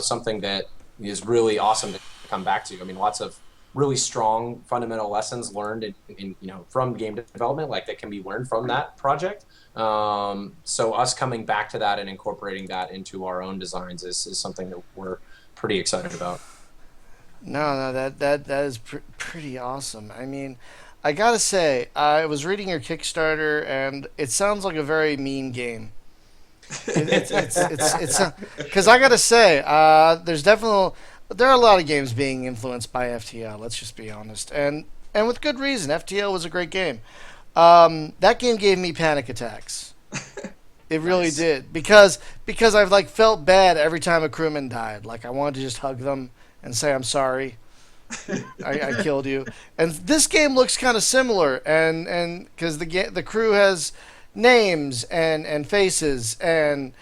something that is really awesome to come back to. I mean, lots of really strong fundamental lessons learned from game development, like that can be learned from that project. So us coming back to that and incorporating that into our own designs is something that we're pretty excited about. No, that is pretty awesome. I mean, I gotta say, I was reading your Kickstarter, and it sounds like a very mean game. It's because I gotta say, there are a lot of games being influenced by FTL. Let's just be honest, and with good reason. FTL was a great game. That game gave me panic attacks. It really Nice. did because I've like felt bad every time a crewman died. Like I wanted to just hug them and say I'm sorry. I killed you. And this game looks kind of similar, and because the crew has names and faces and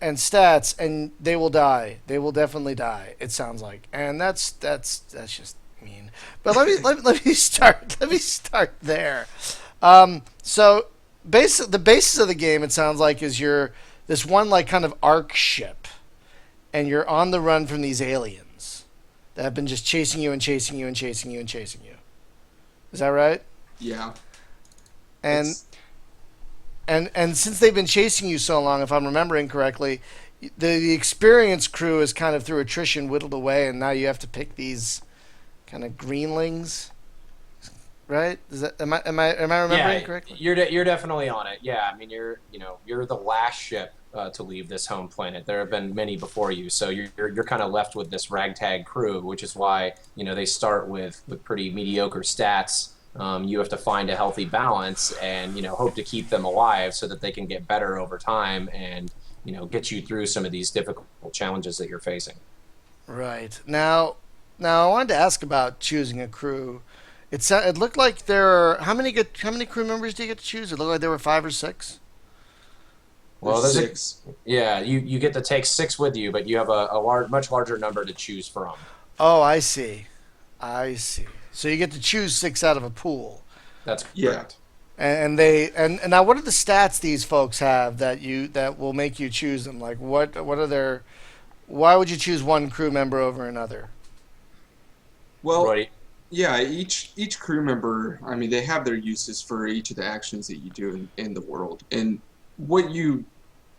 stats, and they will die. They will definitely die. It sounds like, and that's just mean. But let me start. Let me start there. So the basis of the game, it sounds like, is you're this one like kind of arc ship, and you're on the run from these aliens that have been just chasing you and chasing you and chasing you and chasing you. Is that right? Yeah, And it's and since they've been chasing you so long, if I'm remembering correctly, the experienced crew is kind of through attrition whittled away, and now you have to pick these kind of greenlings, right? Is that am I remembering Yeah, correctly? you're definitely on it. Yeah, I mean you're the last ship to leave this home planet. There have been many before you, so you're kind of left with this ragtag crew, which is why they start with pretty mediocre stats. You have to find a healthy balance and hope to keep them alive so that they can get better over time and get you through some of these difficult challenges that you're facing. Right. Now I wanted to ask about choosing a crew. It looked like there are how many crew members do you get to choose? It looked like there were 5 or 6. Well, there's there's a six. yeah, you get to take six with you, but you have much larger number to choose from. Oh, I see. I see. So you get to choose 6 out of a pool. That's Yeah. correct. And now what are the stats these folks have that will make you choose them? Like what are their why would you choose one crew member over another? Well, Right. yeah. Each crew member, I mean, they have their uses for each of the actions that you do in the world, and what you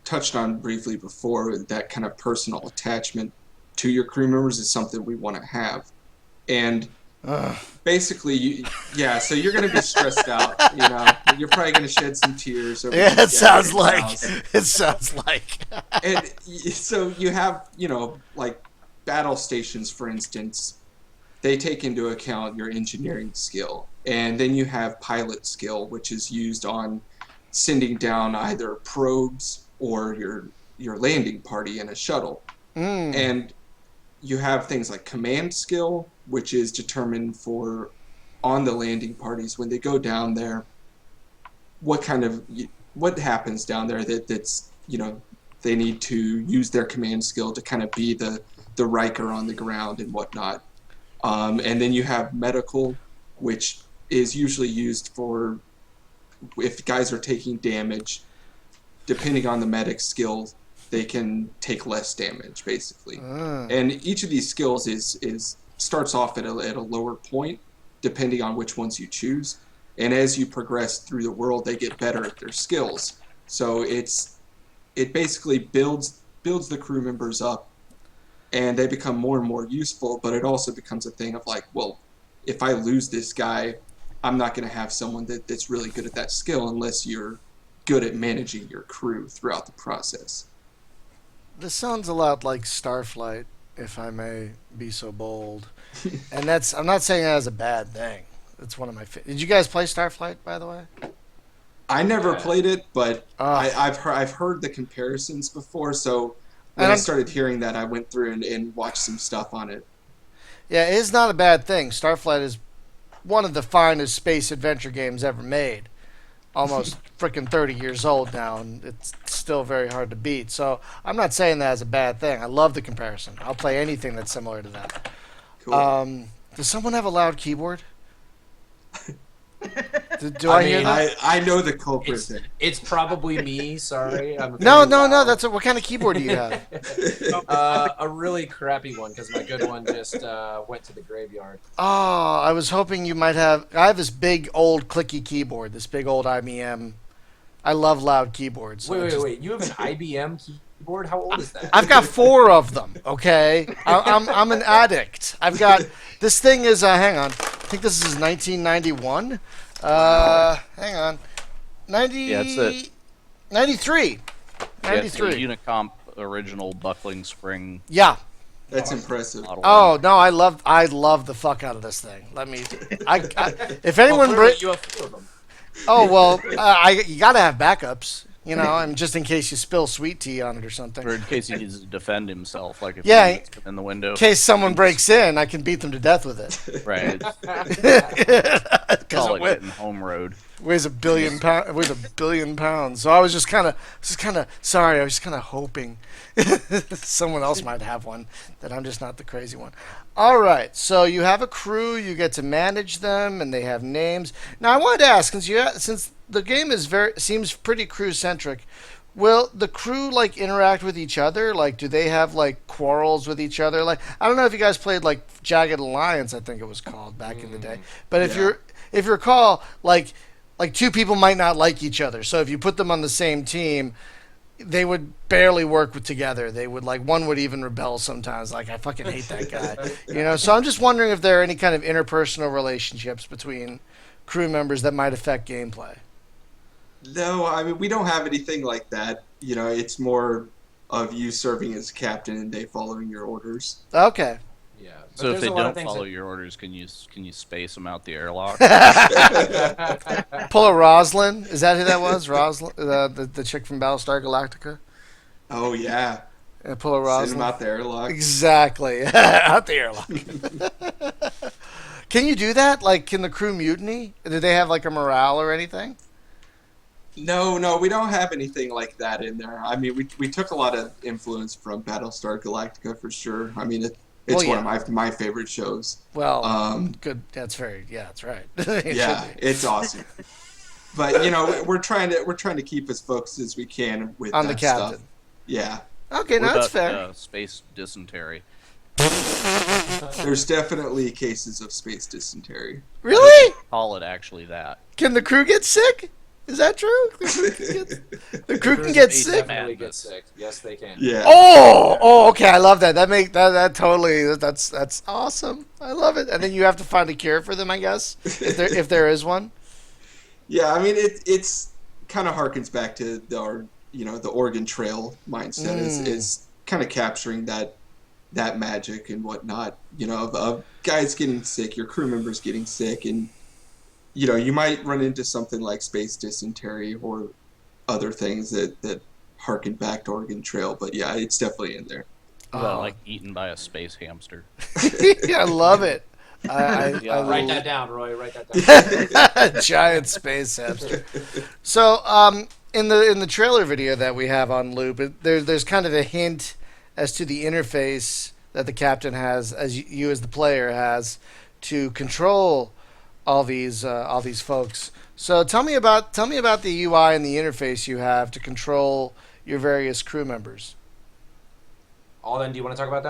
touched on briefly before, that kind of personal attachment to your crew members is something we want to have, and Ugh. basically, yeah. So you're going to be stressed out. You're probably going to shed some tears over Yeah, these it sounds guys' like house. it sounds like. And so you have, like battle stations, for instance, they take into account your engineering skill. And then you have pilot skill, which is used on sending down either probes or your landing party in a shuttle. Mm. And you have things like command skill, which is determined for on the landing parties when they go down there, what kind of what happens down there that's they need to use their command skill to kind of be the Riker on the ground and whatnot. And then you have medical, which is usually used for if guys are taking damage. Depending on the medic skill, they can take less damage, basically. Uh. And each of these skills is starts off at a lower point, depending on which ones you choose. And as you progress through the world, they get better at their skills. So it basically builds the crew members up, and they become more and more useful. But it also becomes a thing of like, well, if I lose this guy, I'm not going to have someone that's really good at that skill unless you're good at managing your crew throughout the process. This sounds a lot like Starflight, if I may be so bold. And that's I'm not saying that as a bad thing. It's one of my. Did you guys play Starflight, by the way? I never Yeah. played it, but Uh, I've heard the comparisons before. So when and I I'm, started hearing that, I went through and watched some stuff on it. yeah, it is not a bad thing. Starflight is one of the finest space adventure games ever made. Almost freaking 30 years old now, and it's still very hard to beat. So I'm not saying that as a bad thing. I love the comparison. I'll play anything that's similar to that. Cool. Does someone have a loud keyboard? Do I hear mean, that? I know the culprit. It's probably me. Sorry. I'm No, very no, no. loud. That's what kind of keyboard do you have? A really crappy one because my good one just went to the graveyard. Oh, I was hoping you might have. I have this big old clicky keyboard, this big old IBM. I love loud keyboards. So Wait. You have an IBM keyboard? How old is that? I've got 4 of them. Okay, I'm an addict. I've got this thing is hang on. I think this is 1991. Hang on, 90. Yeah, it's a 93. Yeah, it's a 93. Unicomp original buckling spring Yeah. That's impressive. model. Oh no, I love the fuck out of this thing. Let me. If anyone Well, clearly you have 4 of them. Oh well, you gotta have backups, you know, and just in case you spill sweet tea on it or something. Or in case he needs to defend himself, like if Yeah, he gets in the window. In case someone breaks in, I can beat them to death with it. Right. Because Call it it getting home road. weighs a billion pounds. So I was just kind of sorry. I was just kind of hoping someone else might have one, that I'm just not the crazy one. All right. So you have a crew. You get to manage them, and they have names. Now I wanted to ask, since the game seems pretty crew centric. Will the crew like interact with each other? Like, do they have like quarrels with each other? Like, I don't know if you guys played like Jagged Alliance, I think it was called back in the day. But if you recall, like 2 people might not like each other. So if you put them on the same team, they would barely work together. They would one would even rebel sometimes. Like, I fucking hate that guy, you know. So I'm just wondering if there are any kind of interpersonal relationships between crew members that might affect gameplay. No, I mean, we don't have anything like that. You know, it's more of you serving as captain and they following your orders. Okay. Yeah. But So if there's they a lot of don't things follow that- your orders, can you space them out the airlock? Pull a Roslyn. Is that who that was? Roslyn, the chick from Battlestar Galactica. Oh, yeah. Pull a Send Roslyn. them out the airlock. Exactly. Out the airlock. Can you do that? Like, can the crew mutiny? Do they have like a morale or anything? No, we don't have anything like that in there. I mean, we took a lot of influence from Battlestar Galactica for sure. I mean, it's one of my favorite shows. Well, good. That's right. It Yeah, should be. it's awesome. But you know, we're trying to keep as focused as we can with On that the captain. stuff. Yeah, Okay, no, What that's about, fair. space dysentery. there's definitely cases of space dysentery. Really? Call it actually that. Can the crew get sick? Is that true? The crew can get Space sick. Definitely get sick. Yes, they can. Yeah. Oh, okay. I love that. That totally. That's awesome. I love it. And then you have to find a cure for them, I guess, if there is one. Yeah, I mean, it's kind of harkens back to the Oregon Trail mindset is kind of capturing that magic and whatnot. You know, of guys getting sick, your crew members getting sick, and you know, you might run into something like space dysentery or other things that harken back to Oregon Trail. But yeah, it's definitely in there. Like eaten by a space hamster. Yeah, I love it. I Write that down, Roy. Write that down. Giant space hamster. So, in the trailer video that we have on loop, there's kind of a hint as to the interface that the captain has, as you as the player has, to control all these folks. So tell me about the UI and the interface you have to control your various crew members. Alden, do you want to talk about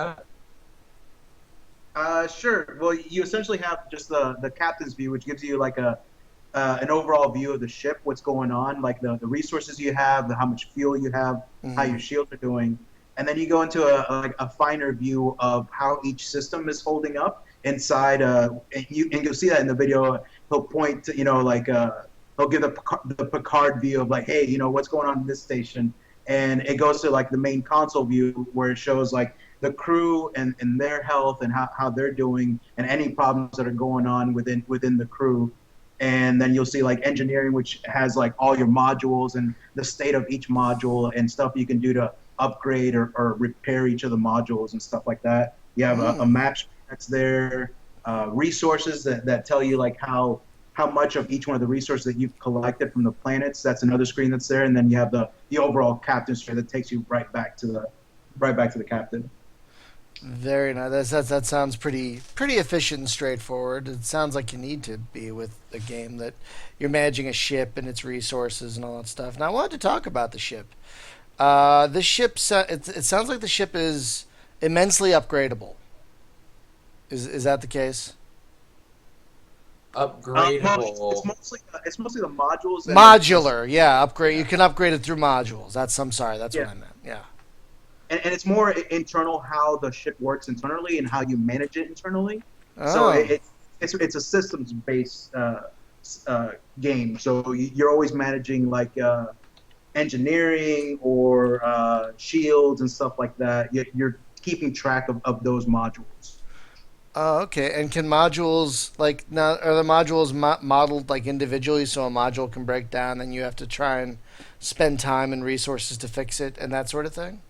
that? Sure. Well, you essentially have just the captain's view, which gives you like an overall view of the ship, what's going on, like the resources you have, how much fuel you have, how your shields are doing, and then you go into a finer view of how each system is holding up inside. And you'll see that in the video. He'll point to, he'll give the Picard view of like, hey, what's going on in this station, and it goes to like the main console view where it shows like the crew and their health and how they're doing and any problems that are going on within the crew. And then you'll see like engineering, which has like all your modules and the state of each module and stuff you can do to upgrade or repair each of the modules and stuff like that. You have a map that's there, resources that tell you like how much of each one of the resources that you've collected from the planets. That's another screen that's there. And then you have the overall captain screen that takes you right back to the captain. Very nice. That sounds pretty efficient and straightforward. It sounds like you need to be with a game that you're managing a ship and its resources and all that stuff. And I wanted to talk about the ship. This ship, it sounds like the ship is immensely upgradable. Is that the case? Upgradable. It's mostly the modules. Modular, yeah. Upgrade. You can upgrade it through modules. I'm sorry. That's what Yeah. I meant. Yeah. And it's more internal how the ship works internally and how you manage it internally. So Oh. it's a systems based game. So you're always managing like engineering or shields and stuff like that. You're keeping track of those modules. Oh, okay. And can modules like now are the modules modeled like individually, so a module can break down, and you have to try and spend time and resources to fix it and that sort of thing?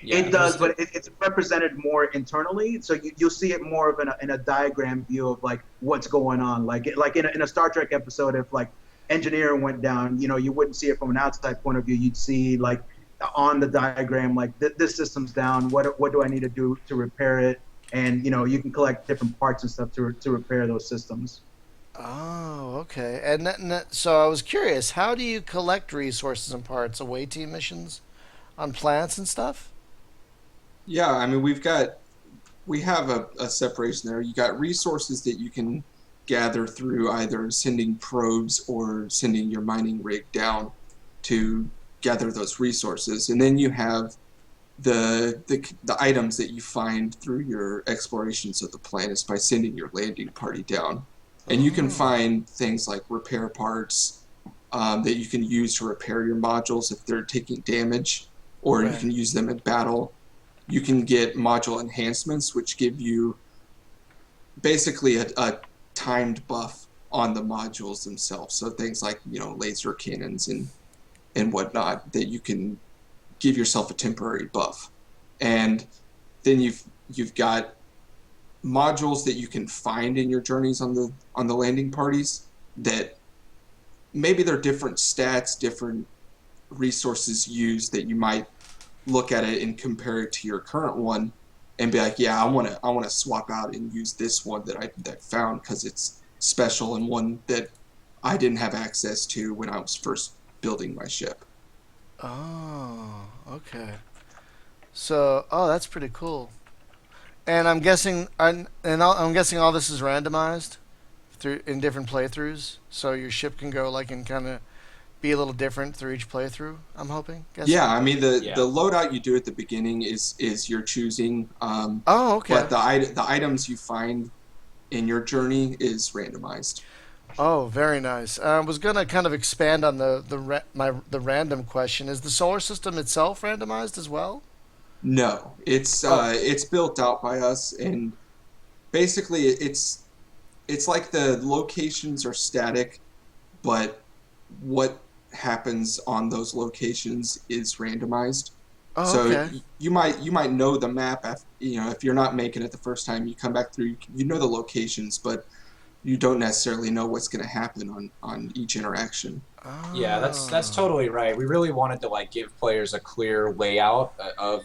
Yeah, It does, but it's represented more internally. So you'll see it more of in a diagram view of like what's going on. Like in a Star Trek episode, if like engineering went down, you wouldn't see it from an outside point of view. You'd see like on the diagram, like this system's down. What do I need to do to repair it? And you can collect different parts and stuff to repair those systems. Oh, okay. So I was curious, how do you collect resources and parts? Away team missions on planets and stuff? Yeah, I mean we have a separation there. You got resources that you can gather through either sending probes or sending your mining rig down to gather those resources, and then you have the items that you find through your explorations of the planets by sending your landing party down. And you can find things like repair parts that you can use to repair your modules if they're taking damage, or you can use them in battle. You can get module enhancements, which give you basically a timed buff on the modules themselves. So things like laser cannons and whatnot that you can give yourself a temporary buff. And then you've got modules that you can find in your journeys on the landing parties that maybe they're different stats, different resources used, that you might look at it and compare it to your current one and be like, yeah, I want to swap out and use this one that I found because it's special and one that I didn't have access to when I was first building my ship. Oh, okay. So, that's pretty cool. And I'm guessing, I'm guessing all this is randomized through in different playthroughs, so your ship can go like and kind of be a little different through each playthrough. I'm hoping. Guessing. Yeah, I mean the loadout you do at the beginning is your choosing. Oh, okay. But the items you find in your journey is randomized. Oh, very nice. I was gonna kind of expand on the random question. Is the solar system itself randomized as well? No, it's built out by us, and basically it's like the locations are static, but what happens on those locations is randomized. Oh, okay. So you might know the map. If you're not making it the first time, you come back through. You know the locations, but you don't necessarily know what's going to happen on each interaction. Oh. Yeah, that's totally right. We really wanted to like give players a clear layout of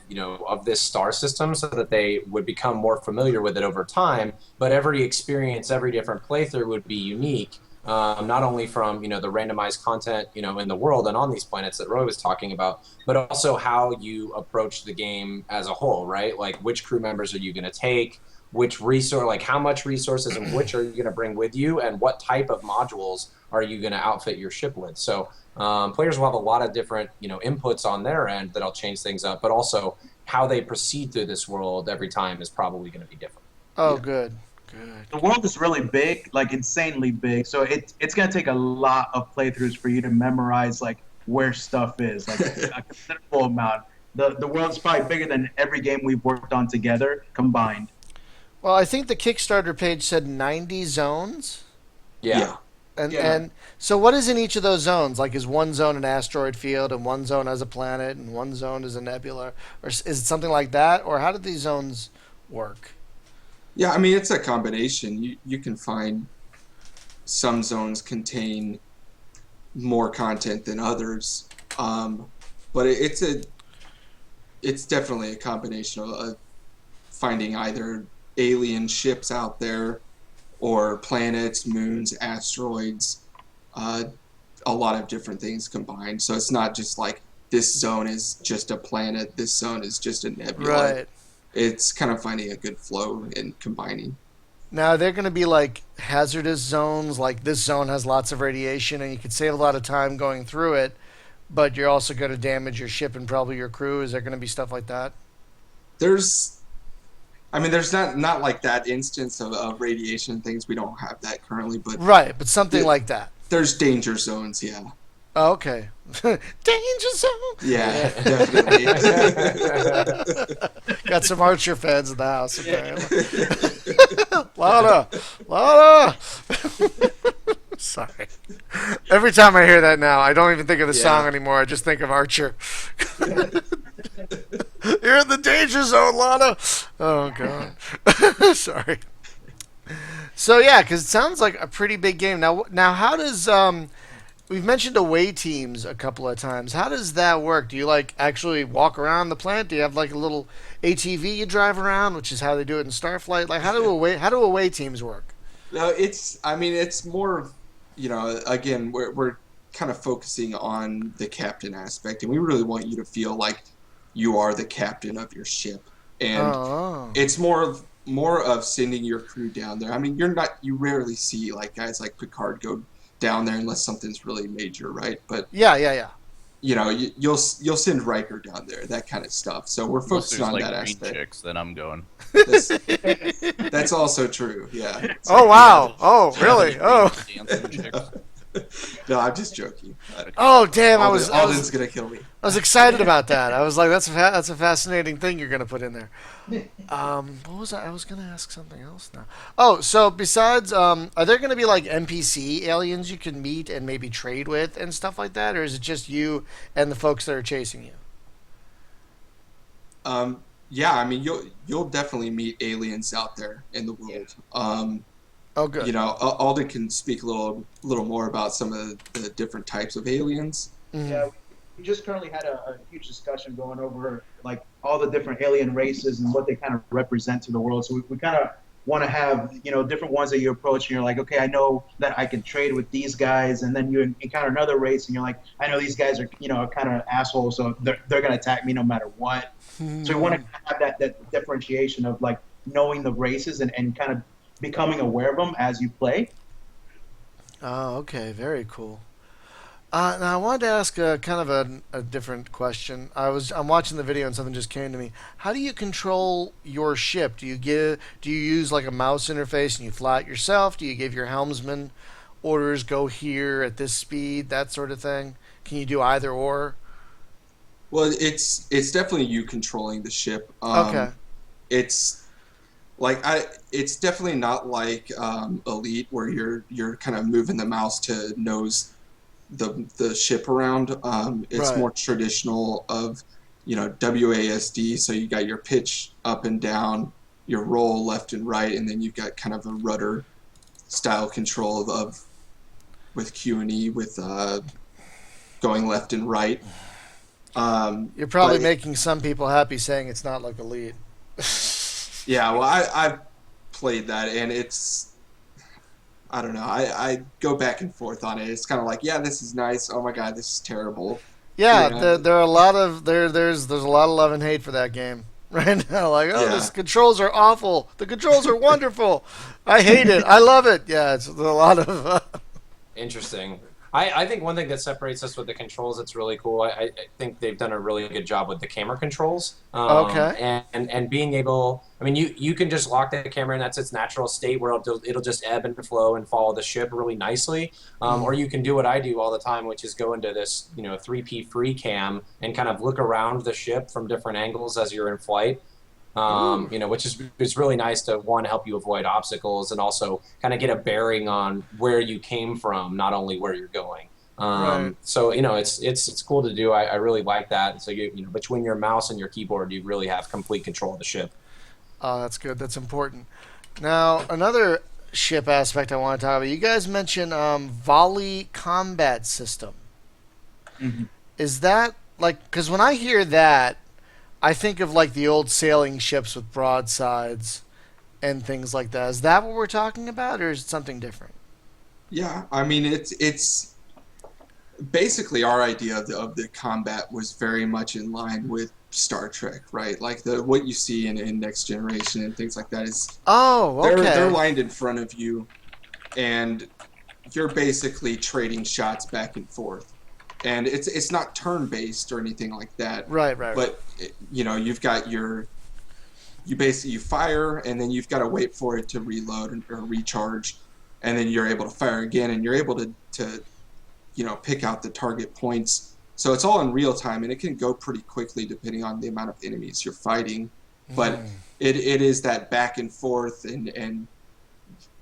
this star system so that they would become more familiar with it over time. But every experience, every different playthrough would be unique. Not only from the randomized content in the world and on these planets that Roy was talking about, but also how you approach the game as a whole, right? Like which crew members are you going to take, which resource, like how much resources and which are you going to bring with you, and what type of modules are you going to outfit your ship with. So players will have a lot of different inputs on their end that'll change things up, but also how they proceed through this world every time is probably going to be different. Oh, good. The world is really big, like insanely big. So it's gonna take a lot of playthroughs for you to memorize like where stuff is, like a considerable amount. The world's probably bigger than every game we've worked on together combined. Well, I think the Kickstarter page said 90 zones. Yeah. And so what is in each of those zones? Like, is one zone an asteroid field, and one zone has a planet, and one zone is a nebula? Or is it something like that? Or how do these zones work? Yeah, I mean, it's a combination. You can find some zones contain more content than others, but it's it's definitely a combination of finding either alien ships out there or planets, moons, asteroids, a lot of different things combined. So it's not just like this zone is just a planet, this zone is just a nebula. Right. It's kind of finding a good flow and combining. Now, they're going to be like hazardous zones, like this zone has lots of radiation and you could save a lot of time going through it, but you're also going to damage your ship and probably your crew. Is there going to be stuff like that? There's there's not like that instance of radiation things. We don't have that currently, but Right, but something like that. there's danger zones, yeah. Oh, okay. Danger zone. Yeah, definitely. Got some Archer fans in the house, apparently. Lana! Lana! Sorry. Every time I hear that now, I don't even think of the song anymore. I just think of Archer. You're in the danger zone, Lana! Oh, God. Sorry. So, yeah, because it sounds like a pretty big game. Now how does... We've mentioned away teams a couple of times. How does that work? Do you like actually walk around the planet? Do you have like a little ATV you drive around, which is how they do it in Starflight? Like how do away teams work? No, it's more, again, we're kind of focusing on the captain aspect, and we really want you to feel like you are the captain of your ship, and it's more of sending your crew down there. I mean, you rarely see like guys like Picard go down there unless something's really major, right? But yeah. You'll send Riker down there, that kind of stuff. So we're focusing on that green aspect. Chicks, then I'm going. That's also true. Yeah. Oh wow! Oh really? Oh. Dancing chicks. No, I'm just joking. Oh damn! Alden's gonna kill me. I was excited about that. I was like, that's a fascinating thing you're gonna put in there. What was I was gonna ask something else now. Oh, so besides, are there gonna be like NPC aliens you can meet and maybe trade with and stuff like that, or is it just you and the folks that are chasing you? Yeah, I mean, you'll definitely meet aliens out there in the world. Oh, good. Alden can speak a little more about some of the different types of aliens. Mm-hmm. Yeah, we just currently had a huge discussion going over like all the different alien races and what they kind of represent to the world. So we kind of want to have different ones that you approach and you're like, okay, I know that I can trade with these guys, and then you encounter another race and you're like, I know these guys are kind of assholes, so they're gonna attack me no matter what. Mm-hmm. So we want to have that differentiation of like knowing the races and kind of becoming aware of them as you play. Oh, okay, very cool. Now I wanted to ask kind of a different question. I'm watching the video and something just came to me. How do you control your ship? Do you use like a mouse interface and you fly it yourself? Do you give your helmsman orders, go here at this speed, that sort of thing? Can you do either or? Well, it's definitely you controlling the ship. Okay. It's definitely not like Elite where you're kind of moving the mouse to nose the ship around. It's Right. more traditional of WASD. So you got your pitch up and down, your roll left and right, and then you've got kind of a rudder style control of with Q and E with going left and right. You're probably making some people happy saying it's not like Elite. Yeah, well, I've played that, and I don't know. I go back and forth on it. It's kind of like, yeah, this is nice. Oh my god, this is terrible. Yeah, there are a lot of there's a lot of love and hate for that game right now. Like, the controls are awful. The controls are wonderful. I hate it. I love it. Yeah, it's a lot of. Interesting. I think one thing that separates us with the controls that's really cool, I think they've done a really good job with the camera controls. Okay. And being able, I mean, you can just lock the camera and that's its natural state where it'll just ebb and flow and follow the ship really nicely. Or you can do what I do all the time, which is go into this 3P free cam and kind of look around the ship from different angles as you're in flight. Which is really nice to help you avoid obstacles and also kind of get a bearing on where you came from, not only where you're going. Right. So it's cool to do. I really like that. So between your mouse and your keyboard, you really have complete control of the ship. Oh, that's good. That's important. Now, another ship aspect I want to talk about. You guys mentioned volley combat system. Mm-hmm. Is that like, because when I hear that, I think of like the old sailing ships with broadsides and things like that. Is that what we're talking about, or is it something different? Yeah, I mean it's basically our idea of the combat was very much in line with Star Trek, right? Like the what you see in Next Generation and things like that is Oh, they're okay. lined in front of you, and you're basically trading shots back and forth. And it's not turn based or anything like that, Right, right, right. but you know you've got you basically you fire and then you've got to wait for it to reload or recharge, and then you're able to fire again and you're able to you know pick out the target points. So it's all in real time and it can go pretty quickly depending on the amount of enemies you're fighting. But it is that back and forth and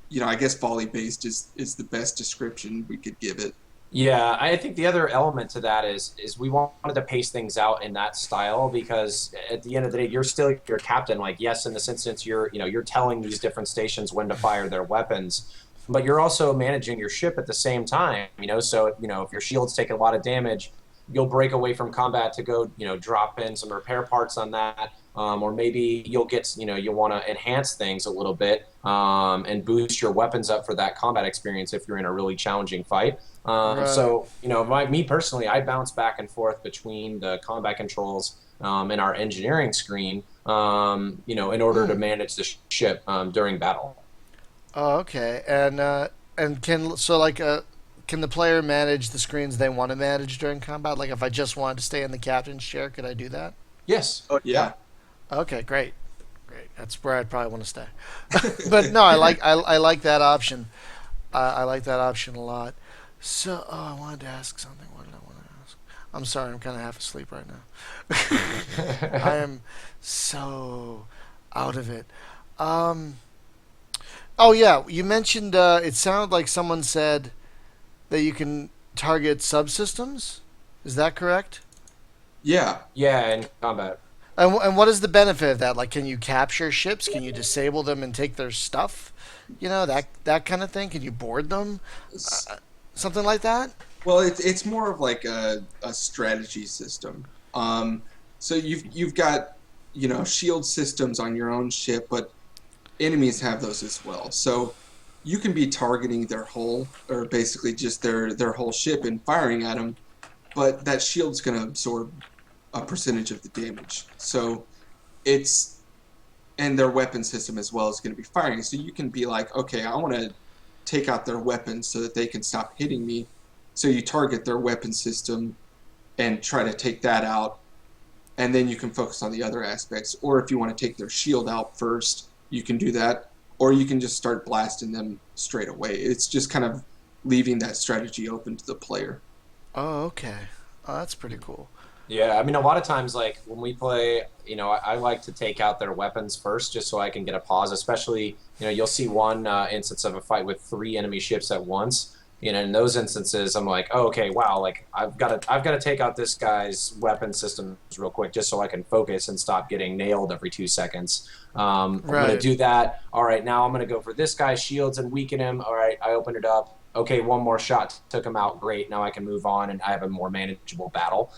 you know I guess volley based is the best description we could give it. Yeah, I think the other element to that is we wanted to pace things out in that style because at the end of the day, you're still your captain. Like, yes, in this instance, you're telling these different stations when to fire their weapons, but you're also managing your ship at the same time. So if your shields take a lot of damage, you'll break away from combat to go drop in some repair parts on that. Or maybe you'll get, you'll want to enhance things a little bit and boost your weapons up for that combat experience if you're in a really challenging fight. Right. So, me personally, I bounce back and forth between the combat controls and our engineering screen, in order to manage the ship during battle. Oh, okay. And can the player manage the screens they want to manage during combat? Like if I just wanted to stay in the captain's chair, could I do that? Yes. Oh yeah. Yeah. Okay, great. Great. That's where I'd probably want to stay. But no, I like that option. I like that option a lot. So, I wanted to ask something. What did I want to ask? I'm sorry, I'm kind of half asleep right now. I am so out of it. Um, oh yeah, you mentioned. It sounded like someone said that you can target subsystems. Is that correct? Yeah. Yeah, in combat. And what is the benefit of that? Like, can you capture ships? Can you disable them and take their stuff? That kind of thing. Can you board them? Something like that. Well, it's more of like a strategy system. So you've got shield systems on your own ship, but enemies have those as well. So you can be targeting their hull or basically just their whole ship and firing at them, but that shield's going to absorb a percentage of the damage. So it's and their weapon system as well is going to be firing. So you can be like, okay, I want to take out their weapons so that they can stop hitting me. So you target their weapon system and try to take that out, and then you can focus on the other aspects. Or if you want to take their shield out first, you can do that. Or you can just start blasting them straight away. It's just kind of leaving that strategy open to the player. Oh, okay. Oh, that's pretty cool. Yeah, I mean, a lot of times, like when we play, I like to take out their weapons first, just so I can get a pause. Especially, you'll see one instance of a fight with 3 enemy ships at once. In those instances, I'm like, oh, okay, wow, like I've got to take out this guy's weapon systems real quick, just so I can focus and stop getting nailed every 2 seconds. I'm going to Right. do that. All right, now I'm going to go for this guy's shields and weaken him. All right, I opened it up. Okay, one more shot took him out. Great. Now I can move on and I have a more manageable battle.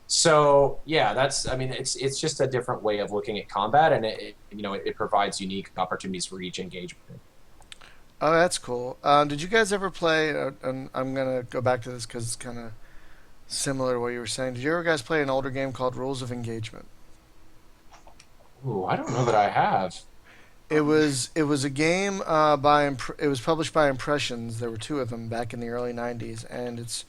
So yeah, it's just a different way of looking at combat, and it provides unique opportunities for each engagement. Oh, that's cool. Did you guys ever play? And I'm gonna go back to this because it's kind of similar to what you were saying. Did you ever guys play an older game called Rules of Engagement? Ooh, I don't know that I have. It was a game it was published by Impressions. There were 2 of them back in the early '90s, and it's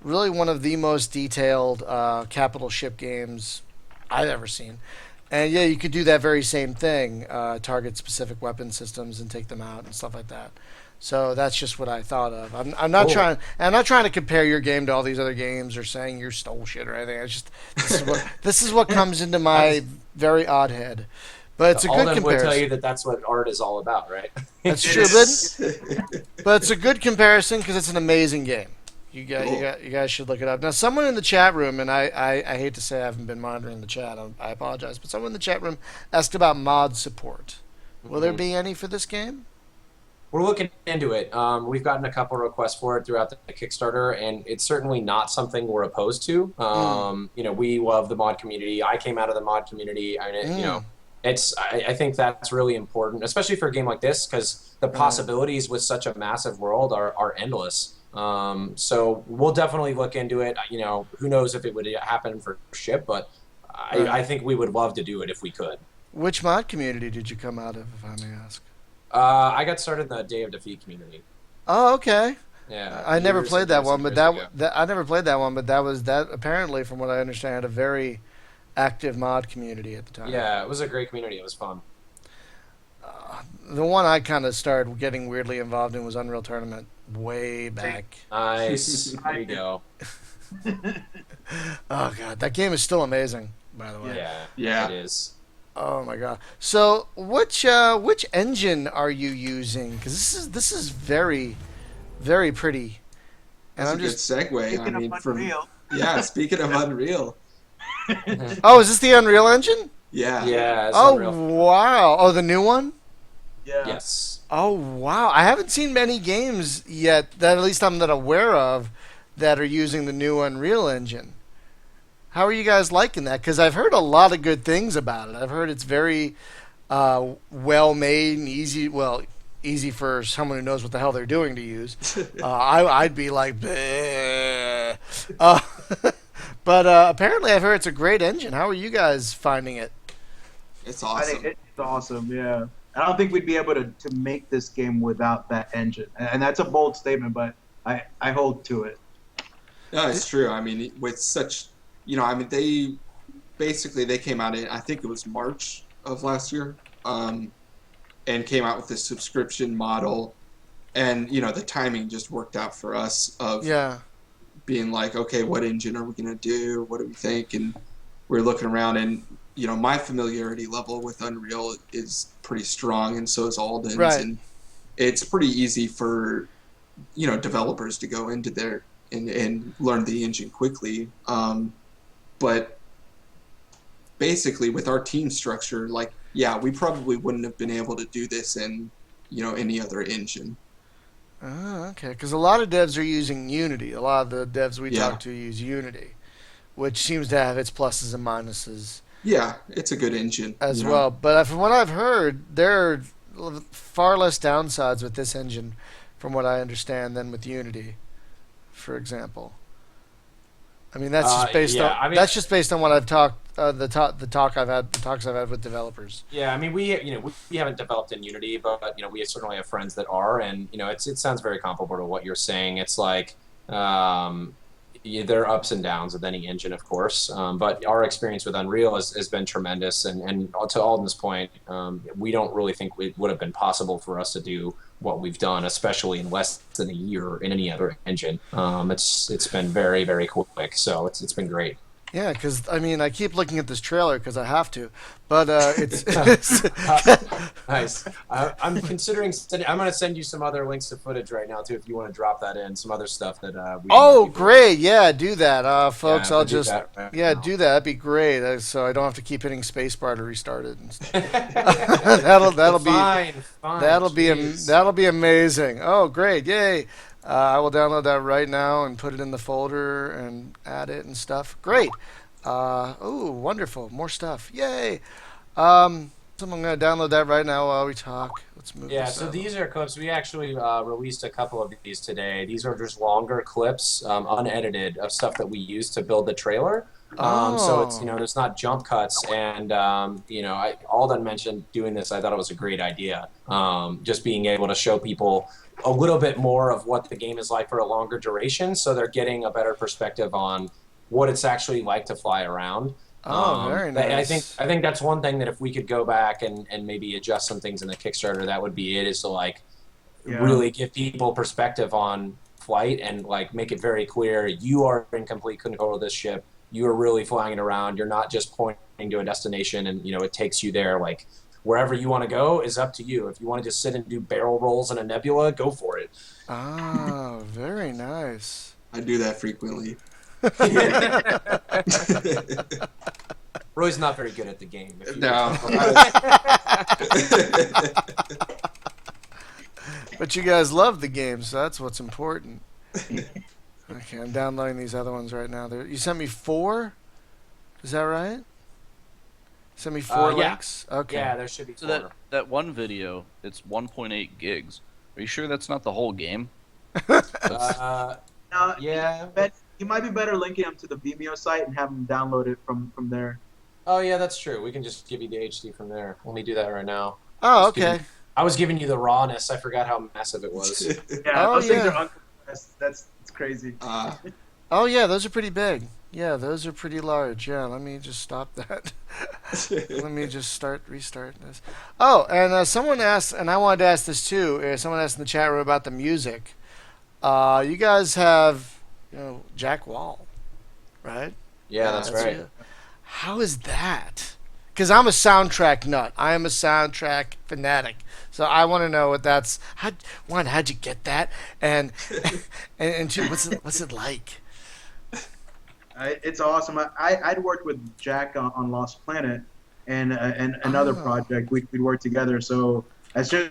really one of the most detailed capital ship games I've ever seen. And yeah, you could do that very same thing, target specific weapon systems and take them out and stuff like that. So that's just what I thought of. I'm not Cool. trying. I'm not trying to compare your game to all these other games or saying you stole shit or anything. It's just this is what comes into my very odd head. But it's a good Alden would tell you comparison. that that's what art is all about, right? That's It true, is. but it's a good comparison because it's an amazing game. Cool. You guys should look it up. Now, someone in the chat room, and I hate to say I haven't been monitoring the chat. I apologize, but someone in the chat room asked about mod support. Will there be any for this game? We're looking into it. We've gotten a couple requests for it throughout the Kickstarter, and it's certainly not something we're opposed to. Mm. We love the mod community. I came out of the mod community. Mm. I think that's really important, especially for a game like this, because the Right. possibilities with such a massive world are endless. So we'll definitely look into it. Who knows if it would happen for ship, but Right. I think we would love to do it if we could. Which mod community did you come out of, if I may ask? I got started in the Day of Defeat community. Oh, okay. Yeah, I never years and played that years and one, but years ago. I never played that one, but that was that apparently, from what I understand, had a very active mod community at the time. Yeah, it was a great community. It was fun. The one I kind of started getting weirdly involved in was Unreal Tournament way back. Nice. There you go. Oh god, that game is still amazing, by the way. Yeah, Yeah. it is. Oh my god. So, which engine are you using? Because this is very, very pretty. And That's I'm a good just segue. Speaking I mean, of from Unreal, yeah, speaking of Unreal, oh, is this the Unreal Engine? yeah, Yeah, it's Oh unreal. wow. Oh, the new one. yeah. Yes. Oh wow. I haven't seen many games yet that at least I'm not aware of that are using the new Unreal Engine. How are you guys liking that? Because I've heard a lot of good things about it. I've heard it's very well made and easy. Well, easy for someone who knows what the hell they're doing to use. I'd be like, bleh. Uh, but apparently I've heard it's a great engine. How are you guys finding it? it's I think awesome. it's awesome. Yeah. I don't think we'd be able to make this game without that engine, and that's a bold statement, but I hold to it. No, it's true. I mean, with such, I mean, they came out in, I think it was March of last year, and came out with this subscription model, and the timing just worked out for us of Yeah. being like, okay, what engine are we gonna do? What do we think? And we're looking around, and my familiarity level with Unreal is pretty strong, and so is Alden's, Right. and it's pretty easy for developers to go into there and learn the engine quickly. But basically, with our team structure, like, yeah, we probably wouldn't have been able to do this in any other engine. Oh, okay. Because a lot of devs are using Unity. A lot of the devs we Yeah. talk to use Unity, which seems to have its pluses and minuses Yeah, it's a good engine as well. But from what I've heard, there are far less downsides with this engine, from what I understand, than with Unity, for example. I mean, that's just based yeah, on I mean- that's just based on what I've talked the talks I've had with developers. Yeah, I mean, we haven't developed in Unity, but we certainly have friends that are, and it sounds very comparable to what you're saying. It's like there are ups and downs with any engine, of course, but our experience with Unreal has been tremendous. And to Alden's point, we don't really think it would have been possible for us to do what we've done, especially in less than a year in any other engine. It's been very, very quick, so it's been great. Yeah, because I mean, I keep looking at this trailer because I have to, but it's Nice. I'm considering. I'm going to send you some other links to footage right now too, if you want to drop that in. Some other stuff that we. Oh, great! Yeah, do that, folks. Yeah, I'll we'll do just that right yeah, now. do that. That'd be great. So I don't have to keep hitting spacebar to restart it. And stuff. that'll be fine. Jeez. that'll be amazing. Oh, great! Yay! I will download that right now and put it in the folder and add it and stuff. Great. Oh, wonderful! More stuff. Yay! So I'm gonna download that right now while we talk. Let's move. Yeah, this so up. these are clips. We actually released a couple of these today. These are just longer clips, unedited, of stuff that we used to build the trailer. So it's there's not jump cuts, and Alden mentioned doing this. I thought it was a great idea. Just being able to show people a little bit more of what the game is like for a longer duration, so they're getting a better perspective on what it's actually like to fly around. Oh, very nice. I think that's one thing that if we could go back and maybe adjust some things in the Kickstarter, that would be it. Is to really give people perspective on flight and make it very clear you are in complete control of this ship. You are really flying it around. You're not just pointing to a destination and it takes you there. Wherever you want to go is up to you. If you want to just sit and do barrel rolls in a nebula, go for it. Ah, very nice. I do that frequently. Roy's not very good at the game. If you No. But you guys love the game, so that's what's important. Okay, I'm downloading these other ones right now. You sent me 4? Is that right? Sent me 4 Yeah. links? Okay. Yeah, there should be 4. So that one video, it's 1.8 gigs. Are you sure that's not the whole game? Yeah. But you might be better linking them to the Vimeo site and have them download it from there. Oh, yeah, that's true. We can just give you the HD from there. Let me do that right now. Oh, okay. I was giving you the rawness. I forgot how massive it was. Yeah, Oh, those things yeah. are uncompressed. It's crazy. Oh, yeah, those are pretty big. Yeah, those are pretty large. Yeah, let me just stop that. Let me just restart this. Oh, and someone asked, and I wanted to ask this too. Someone asked in the chat room about the music. You guys have, Jack Wall, right? Yeah, that's right. you. How is that? Because I'm a soundtrack nut. I am a soundtrack fanatic. So I want to know what that's. How'd you get that? And two, what's it like? It's awesome. I'd worked with Jack on Lost Planet and another project. We'd worked together. So as soon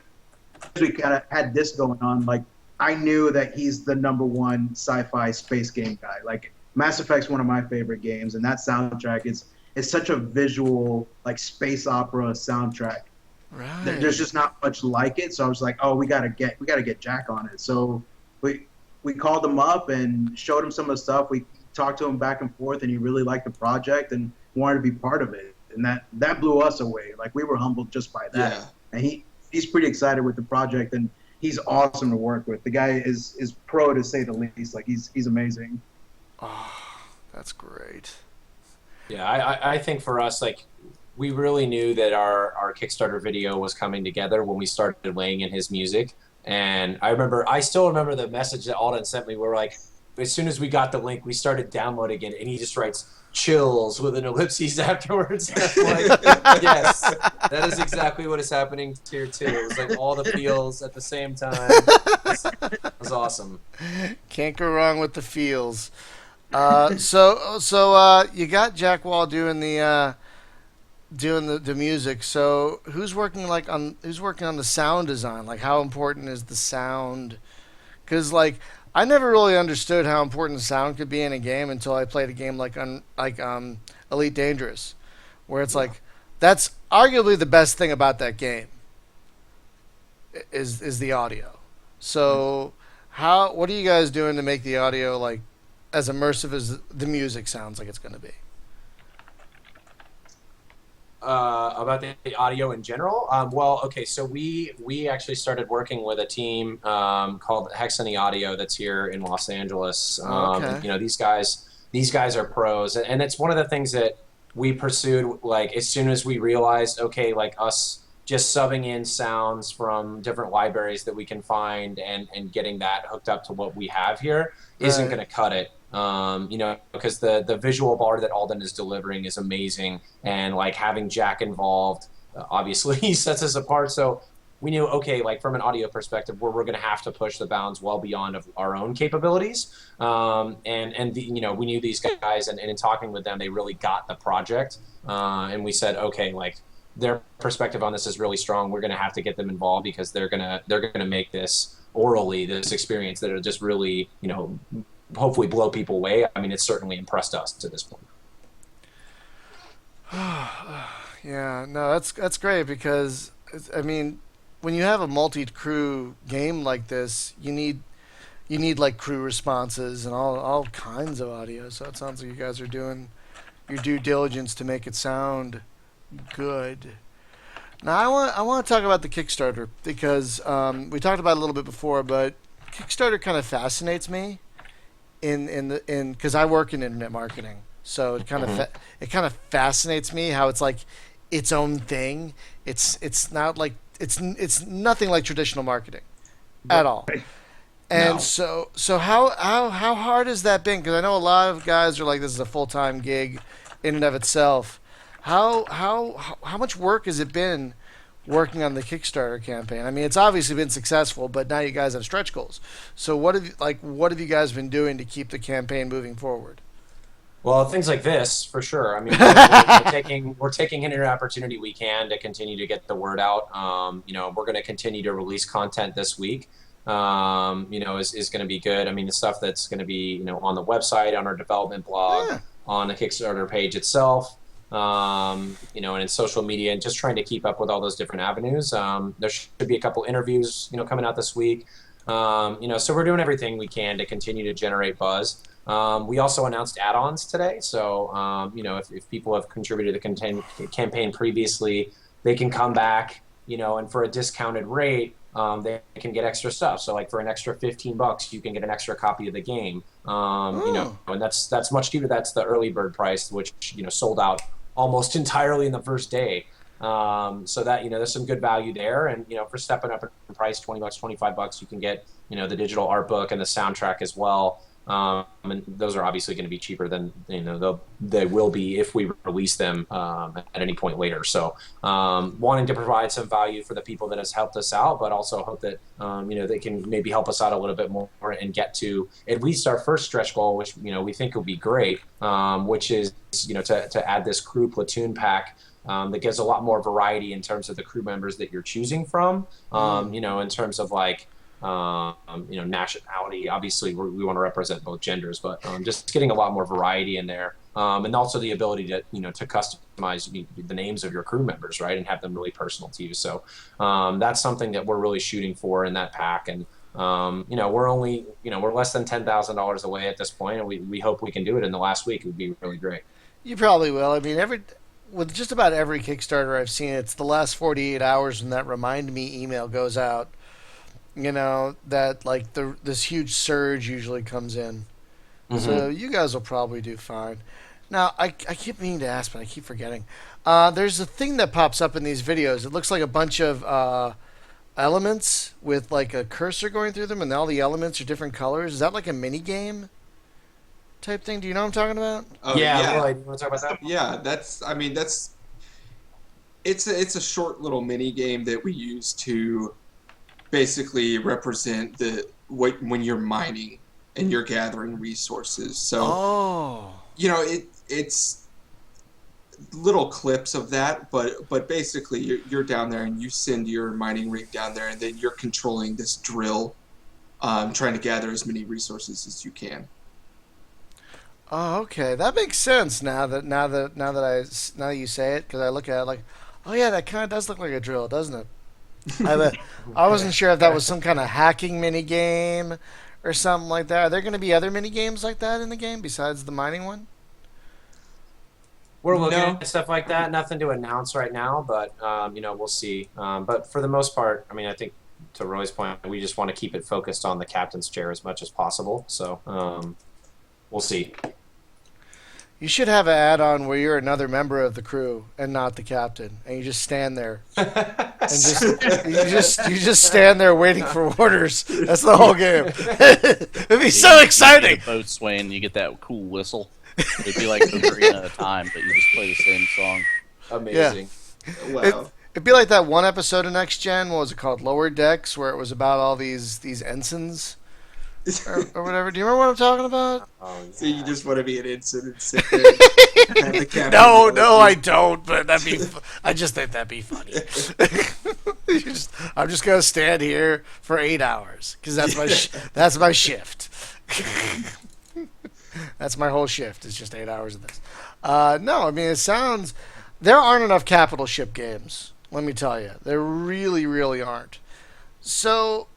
as we kind of had this going on, like I knew that he's the #1 sci-fi space game guy. Like Mass Effect's one of my favorite games, and that soundtrack is such a visual, like space opera soundtrack. Right. There's just not much like it. So I was like, oh, we gotta get Jack on it. So we called him up and showed him some of the stuff. We talked to him back and forth, and he really liked the project and wanted to be part of it. And that blew us away. Like we were humbled just by that. Yeah. And he's pretty excited with the project, and he's awesome to work with. The guy is pro to say the least. Like he's amazing. Oh, that's great. Yeah, I think for us, like, we really knew that our Kickstarter video was coming together when we started laying in his music. And I still remember the message that Alden sent me. We're like, as soon as we got the link, we started downloading it, and he just writes chills with an ellipses afterwards. And I'm like, yes, that is exactly what is happening here too. It was like all the feels at the same time. It was awesome. Can't go wrong with the feels. So you got Jack Wall doing the music. So who's working on the sound design? Like, how important is the sound? Because I never really understood how important sound could be in a game until I played a game like Elite Dangerous, where it's like that's arguably the best thing about that game is the audio. So what are you guys doing to make the audio like as immersive as the music sounds like it's going to be? About the audio in general? Well, okay, so we actually started working with a team called Hexany Audio that's here in Los Angeles. Okay. These guys are pros, and it's one of the things that we pursued. Like as soon as we realized, okay, like us just subbing in sounds from different libraries that we can find and getting that hooked up to what we have here isn't going to cut it. Because the visual bar that Alden is delivering is amazing, and like having Jack involved, obviously he sets us apart. So we knew, okay, like from an audio perspective, we're going to have to push the bounds well beyond of our own capabilities. We knew these guys, and in talking with them, they really got the project. And we said, okay, like their perspective on this is really strong. We're going to have to get them involved because they're gonna make this orally, this experience that'll just really, hopefully blow people away. I mean, it's certainly impressed us to this point. Yeah, no, that's great because I mean, when you have a multi-crew game like this, you need like crew responses and all kinds of audio. So it sounds like you guys are doing your due diligence to make it sound good. Now I want to talk about the Kickstarter because we talked about it a little bit before, but Kickstarter kind of fascinates me. Because I work in internet marketing, so it kind of fascinates me how it's like its own thing. It's not like it's nothing like traditional marketing at all. And no. So how hard has that been? Because I know a lot of guys are like, this is a full-time gig in and of itself. How much work has it been working on the Kickstarter campaign? I mean, it's obviously been successful, but now you guys have stretch goals. So what have you guys been doing to keep the campaign moving forward? Well, things like this, for sure. I mean, we're taking any opportunity we can to continue to get the word out. We're going to continue to release content this week. is going to be good. I mean, the stuff that's going to be, on the website, on our development blog, Yeah. on the Kickstarter page itself, and in social media, and just trying to keep up with all those different avenues. There should be a couple interviews, coming out this week. So we're doing everything we can to continue to generate buzz. We also announced add-ons today, so if people have contributed to the campaign previously, they can come back, and for a discounted rate, they can get extra stuff. So like for an extra $15, you can get an extra copy of the game. And that's much cheaper. That's the early bird price, which sold out almost entirely in the first day. So that there's some good value there, and for stepping up in price, $20, $25, you can get the digital art book and the soundtrack as well. And those are obviously going to be cheaper than they will be if we release them at any point later. So wanting to provide some value for the people that has helped us out, but also hope that they can maybe help us out a little bit more and get to at least our first stretch goal, which we think will be great, which is to add this crew platoon pack. That gives a lot more variety in terms of the crew members that you're choosing from. In terms of like, nationality. Obviously, we want to represent both genders, but just getting a lot more variety in there, and also the ability to to customize the names of your crew members, right, and have them really personal to you. So that's something that we're really shooting for in that pack, and we're only we're less than $10,000 away at this point, and we hope we can do it in the last week. It would be really great. You probably will. I mean, with just about every Kickstarter I've seen, it's the last 48 hours when that remind me email goes out. That like this huge surge usually comes in. Mm-hmm. So you guys will probably do fine. Now, I keep meaning to ask, but I keep forgetting. There's a thing that pops up in these videos. It looks like a bunch of elements with like a cursor going through them, and all the elements are different colors. Is that like a mini game type thing? Do you know what I'm talking about? Oh, yeah. Really, you want to talk about that? Yeah, it's a short little mini game that we use to basically represent when you're mining and you're gathering resources. So it's little clips of that, but basically you're down there and you send your mining rig down there, and then you're controlling this drill, trying to gather as many resources as you can. Oh, okay, that makes sense now that you say it, because I look at it like, oh yeah, that kind of does look like a drill, doesn't it? I wasn't sure if that was some kind of hacking mini game or something like that. Are there going to be other mini games like that in the game besides the mining one? We're looking at stuff like that. Nothing to announce right now, but we'll see. But for the most part, I mean, I think to Roy's point, we just want to keep it focused on the captain's chair as much as possible. So we'll see. You should have an add-on where you're another member of the crew and not the captain, and you just stand there, and you just stand there waiting for orders. That's the whole game. It'd be so exciting. You get a boat swaying, you get that cool whistle. It'd be like Ocarina of Time, but you just play the same song. Amazing. Yeah. Wow. It'd be like that one episode of Next Gen. What was it called? Lower Decks, where it was about all these ensigns. Or whatever. Do you remember what I'm talking about? Oh, yeah. So you just want to be an ensign and sit there and have the captain No, I don't. But I just think that'd be funny. I'm just gonna stand here for 8 hours because that's my shift. That's my whole shift. It's just 8 hours of this. No, I mean it sounds. There aren't enough capital ship games. Let me tell you, there really, really aren't. So.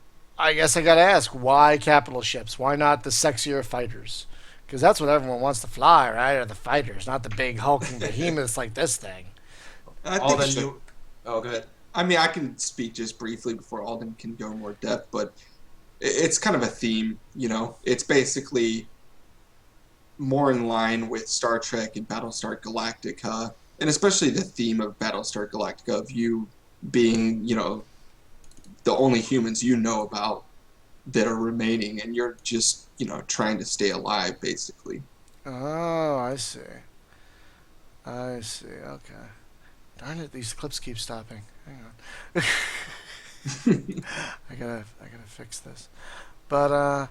I guess I gotta ask, why capital ships? Why not the sexier fighters? Because that's what everyone wants to fly, right? Are the fighters, not the big hulking behemoths like this thing. Oh, go ahead. I mean, I can speak just briefly before Alden can go more depth, but it's kind of a theme, It's basically more in line with Star Trek and Battlestar Galactica, and especially the theme of Battlestar Galactica of you being, the only humans about that are remaining, and you're just trying to stay alive basically. Oh, I see. Okay. Darn it, these clips keep stopping. Hang on. I gotta fix this. But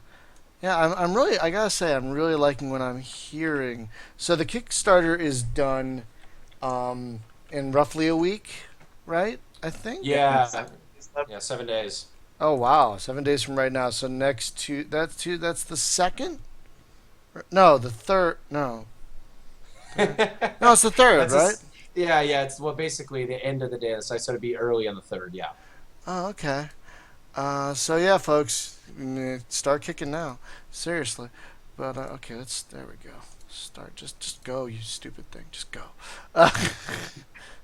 yeah, I'm really, I gotta say, I'm really liking what I'm hearing. So the Kickstarter is done in roughly a week, right? I think. Yeah. Yeah, 7 days. Oh wow, 7 days from right now. So next two. That's the second. No, the third. No, no, it's the third, That's right? yeah. It's well, basically the end of the day. So I said it'd be early on the third. Yeah. Oh, okay. So yeah, folks, start kicking now. Seriously, but okay, let's. There we go. Start. Just go, you stupid thing. Just go. Uh,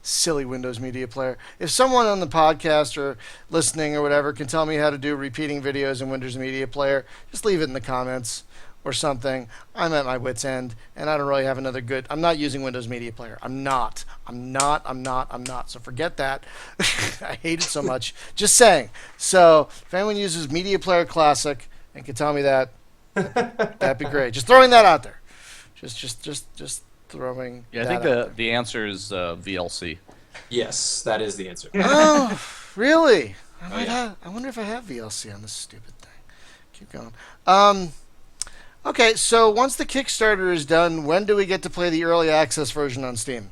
silly Windows Media Player. If someone on the podcast or listening or whatever can tell me how to do repeating videos in Windows Media Player, just leave it in the comments or something. I'm at my wit's end, and I don't really have another good. I'm not using Windows Media Player. I'm not. So forget that. I hate it so much. Just saying. So if anyone uses Media Player Classic and can tell me that, that'd be great. Just throwing that out there. Just throwing. Yeah, I that think out there. the answer is VLC. Yes, that is the answer. Oh, really? Yeah. I wonder if I have VLC on this stupid thing. Keep going. Okay, so once the Kickstarter is done, when do we get to play the early access version on Steam?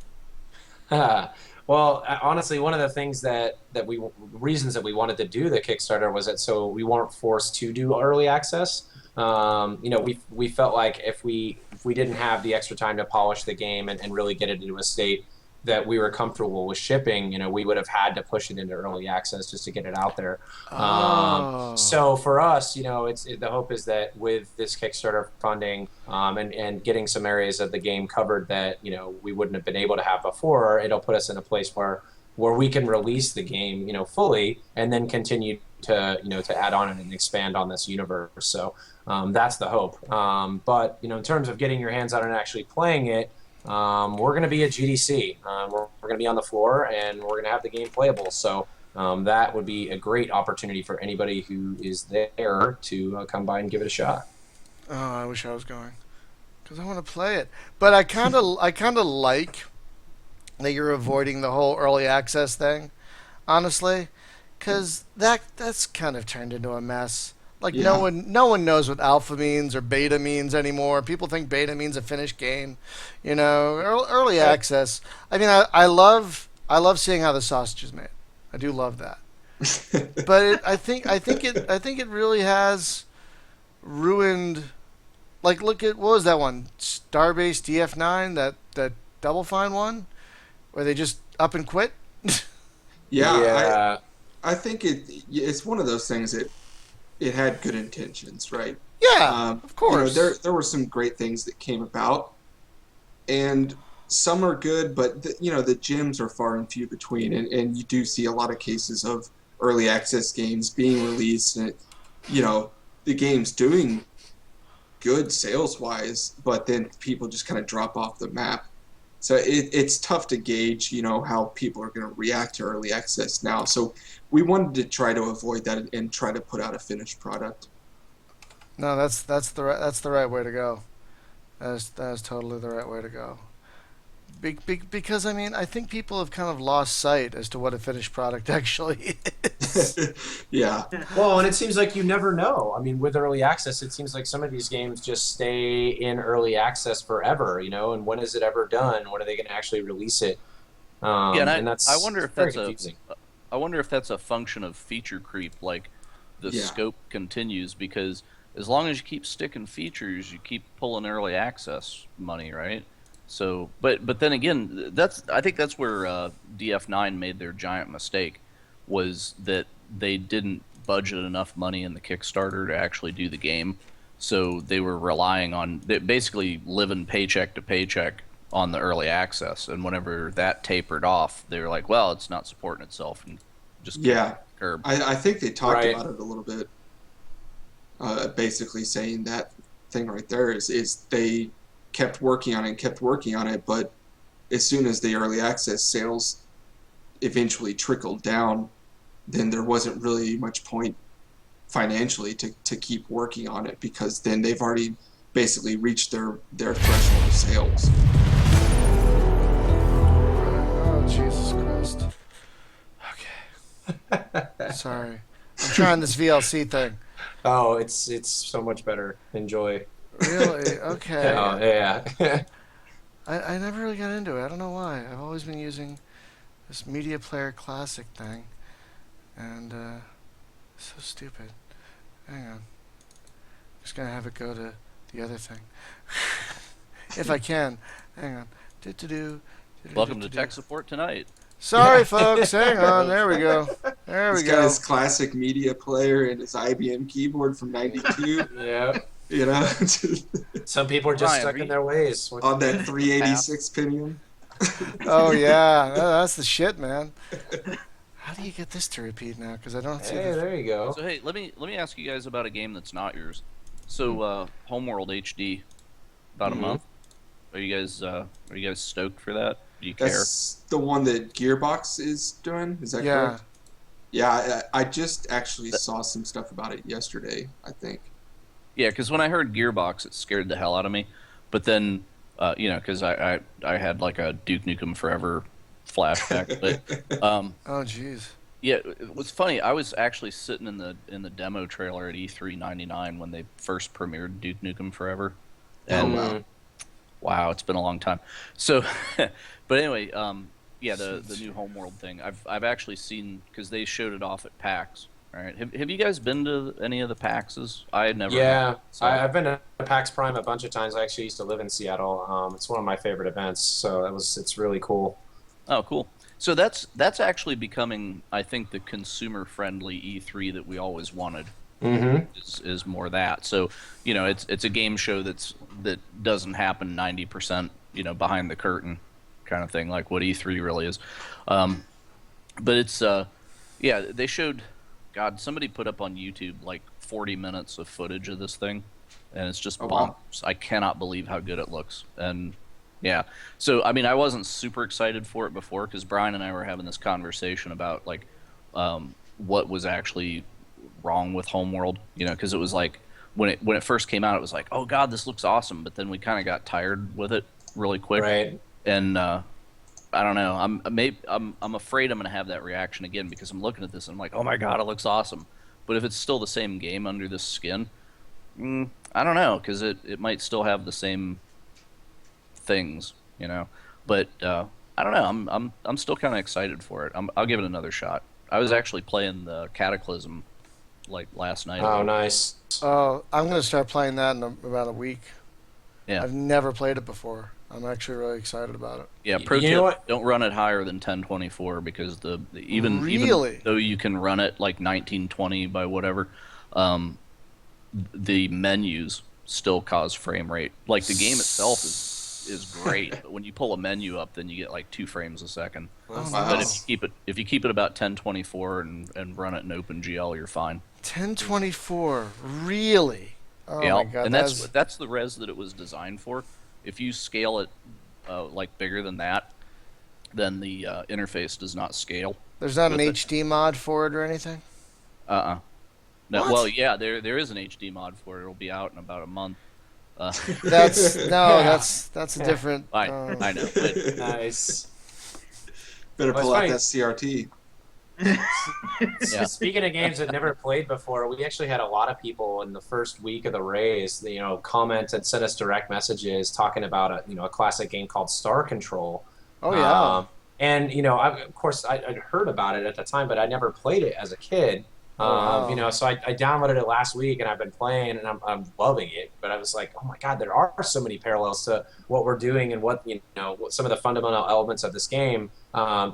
Well, honestly, one of the things that we reasons that we wanted to do the Kickstarter was that so we weren't forced to do early access. We felt like if we didn't have the extra time to polish the game and really get it into a state that we were comfortable with shipping, we would have had to push it into early access just to get it out there. Oh. So for us, the hope is that with this Kickstarter funding and getting some areas of the game covered that we wouldn't have been able to have before, it'll put us in a place where we can release the game fully and then continue to to add on and expand on this universe. So that's the hope. But in terms of getting your hands on it and actually playing it, we're going to be at GDC. We're going to be on the floor, and we're going to have the game playable. So that would be a great opportunity for anybody who is there to come by and give it a shot. Oh, I wish I was going, because I want to play it. But I kind of like that you're avoiding the whole early access thing, honestly, because that's kind of turned into a mess. Like Yeah. no one knows what alpha means or beta means anymore. People think beta means a finished game. Early access. I mean, I love seeing how the sausage is made. I do love that. But I think it really has ruined. Like, look at what was that one? Starbase DF9, that Double Fine one, where they just up and quit. Yeah, I think it's one of those things that it had good intentions, right? Yeah, of course. There were some great things that came about, and some are good, but the gems are far and few between, and you do see a lot of cases of early access games being released, and the game's doing good sales wise, but then people just kind of drop off the map. So it's tough to gauge, how people are going to react to early access now. So we wanted to try to avoid that and try to put out a finished product. No, that's the right way to go. That is totally the right way to go. Because I mean, I think people have kind of lost sight as to what a finished product actually is. Yeah. Well, and it seems like you never know. I mean, with early access, it seems like some of these games just stay in early access forever, and when is it ever done? When are they going to actually release it? And that's I wonder if very that's confusing. I wonder if that's a function of feature creep, like the Yeah. scope continues, because as long as you keep sticking features, you keep pulling early access money, right? So, but then again, I think that's where DF9 made their giant mistake, was that they didn't budget enough money in the Kickstarter to actually do the game. So they were relying on basically living paycheck to paycheck on the early access, and whenever that tapered off, they were like, well, it's not supporting itself, and just kicked Yeah. it to the curb. I think they talked Right. about it a little bit, basically saying that thing right there is they kept working on it, but as soon as the early access sales eventually trickled down, then there wasn't really much point financially to keep working on it, because then they've already basically reached their threshold of sales. Oh, Jesus Christ. Okay. Sorry. I'm trying this VLC thing. Oh, it's so much better. Enjoy. Really? Okay. Oh, yeah. I never really got into it. I don't know why. I've always been using this Media Player Classic thing. And So stupid. Hang on. Just gonna have it go to the other thing. If I can. Hang on. Do. Welcome to tech support tonight. Sorry, folks. Hang on. There we go. There we He's go. got his classic media player and his IBM keyboard from '92. Yeah. You know, Some people are just Ryan, stuck are in you- their ways. What on can you that do? 386 Pentium. Oh yeah, that's the shit, man. How do you get this to repeat now? Because I don't see. Hey, The... there you go. So hey, let me ask you guys about a game that's not yours. So Homeworld HD, about a Mhm. month. Are you guys stoked for that? Do you care? That's the one that Gearbox is doing. Is that Yeah. correct? Yeah, I just actually saw some stuff about it yesterday, I think. Yeah, because when I heard Gearbox, it scared the hell out of me. But then, because I had like a Duke Nukem Forever flashback. But Oh jeez. yeah, it was funny. I was actually sitting in the demo trailer at E3 '99 when they first premiered Duke Nukem Forever. And Mhm. wow, it's been a long time. So, but anyway, yeah, the new Homeworld thing. I've actually seen because they showed it off at PAX. All right, have you guys been to any of the PAXs? I had never. Yeah, So- I've been to PAX Prime a bunch of times. I actually used to live in Seattle. It's one of my favorite events, so it's really cool. Oh, cool. So that's actually becoming, I think, the consumer-friendly E3 that we always wanted. Mm-hmm. Is more that. So, it's a game show that doesn't happen 90%, behind the curtain kind of thing, like what E3 really is. But it's yeah, they showed, God, somebody put up on YouTube like 40 minutes of footage of this thing, and it's just Oh, bonkers. wow. I cannot believe how good it looks. And yeah, so I mean, I wasn't super excited for it before because Brian and I were having this conversation about like what was actually wrong with Homeworld, because it was like when it first came out, it was like, oh God, this looks awesome, but then we kind of got tired with it really quick, Right. and I don't know. I'm afraid I'm gonna have that reaction again because I'm looking at this and I'm like, oh my God, it looks awesome, but if it's still the same game under this skin, I don't know, because it might still have the same things, but I don't know. I'm still kind of excited for it. I'll give it another shot. I was actually playing the Cataclysm like last night. Oh, nice. Oh, I'm gonna start playing that in about a week. Yeah. I've never played it before. I'm actually really excited about it. Yeah, pro You know tip, what? don't run it higher than 1024 because even Really? though you can run it like 1920 by whatever, the menus still cause frame rate. Like the game itself is great, but when you pull a menu up, then you get like 2 frames a second. Oh, Wow. But nice. if you keep it about 1024 and run it in OpenGL, you're fine. 1024. Really? Oh Yeah, my God. and that's the res that it was designed for. If you scale it like bigger than that, then the interface does not scale. There's not an with it. HD mod for it or anything? No, What? well, yeah, there is an HD mod for it. It'll be out in about a month. That's no, Yeah. that's a different. I know, but Nice. Better Well, pull it's out funny. that CRT. Yeah. Speaking of games I've never played before, we actually had a lot of people in the first week of the raise, comment and send us direct messages talking about a classic game called Star Control. Oh yeah. And of course I'd heard about it at the time, but I never played it as a kid. Oh, wow. So I downloaded it last week and I've been playing and I'm loving it. But I was like, oh my God, there are so many parallels to what we're doing and what what some of the fundamental elements of this game.